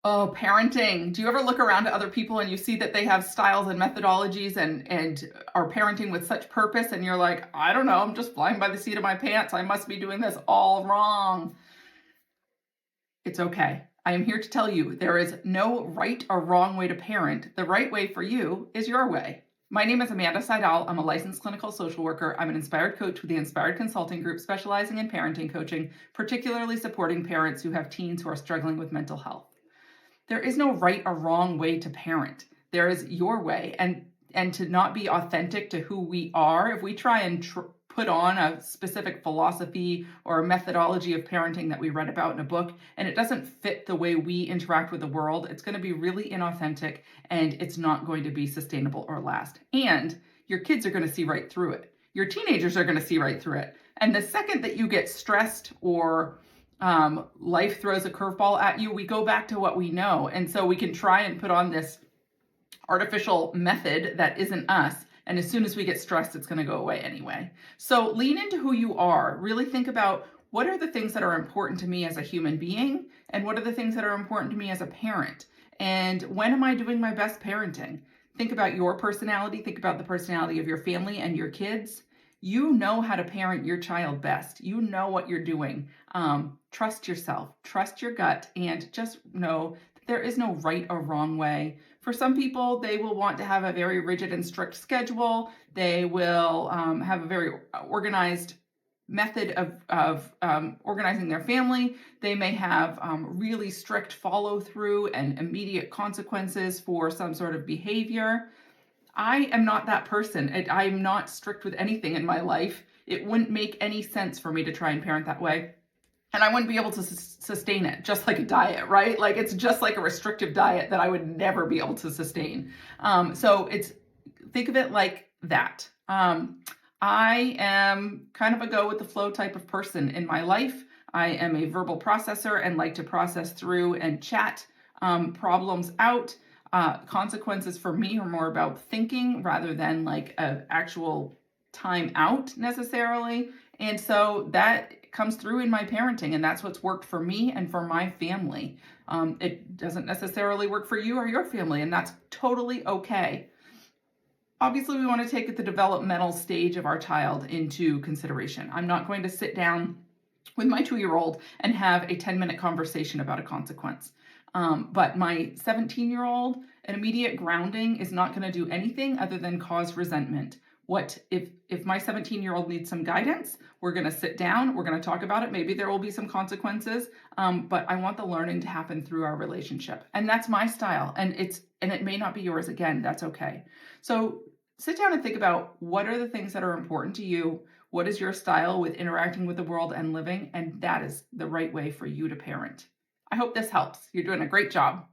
Oh, parenting. Do you ever look around at other people and you see that they have styles and methodologies and are parenting with such purpose and you're like, I don't know, I'm just flying by the seat of my pants. I must be doing this all wrong. It's okay. I am here to tell you there is no right or wrong way to parent. The right way for you is your way. My name is Amanda Sidell. I'm a licensed clinical social worker. I'm an inspired coach with the Inspired Consulting Group, specializing in parenting coaching, particularly supporting parents who have teens who are struggling with mental health. There is no right or wrong way to parent. There is your way, and to not be authentic to who we are. If we try and put on a specific philosophy or a methodology of parenting that we read about in a book, and it doesn't fit the way we interact with the world, it's going to be really inauthentic, and it's not going to be sustainable or last. And your kids are going to see right through it. Your teenagers are going to see right through it. And the second that you get stressed or life throws a curveball at you, we go back to what we know. And so we can try and put on this artificial method that isn't us. And as soon as we get stressed, it's going to go away anyway. So lean into who you are. Really think about, what are the things that are important to me as a human being? And what are the things that are important to me as a parent? And when am I doing my best parenting? Think about your personality. Think about the personality of your family and your kids. You know how to parent your child best. You know what you're doing. Trust yourself, trust your gut, and just know that there is no right or wrong way. For some people, they will want to have a very rigid and strict schedule. They will have a very organized method of organizing their family. They may have really strict follow through and immediate consequences for some sort of behavior. I am not that person. I'm not strict with anything in my life. It wouldn't make any sense for me to try and parent that way. And I wouldn't be able to sustain it, just like a diet, right? Like, it's just like a restrictive diet that I would never be able to sustain. Think of it like that. I am kind of a go with the flow type of person in my life. I am a verbal processor and like to process through and chat problems out. Consequences for me are more about thinking rather than like an actual time out necessarily. And so that comes through in my parenting, and that's what's worked for me and for my family. It doesn't necessarily work for you or your family, and that's totally okay. Obviously, we want to take the developmental stage of our child into consideration. I'm not going to sit down with my 2-year-old and have a 10-minute conversation about a consequence. But my 17-year-old, an immediate grounding is not going to do anything other than cause resentment. What if my 17-year-old needs some guidance? We're going to sit down, we're going to talk about it. Maybe there will be some consequences, but I want the learning to happen through our relationship. And that's my style. And it may not be yours. Again, that's okay. So sit down and think about, what are the things that are important to you? What is your style with interacting with the world and living? And that is the right way for you to parent. I hope this helps. You're doing a great job.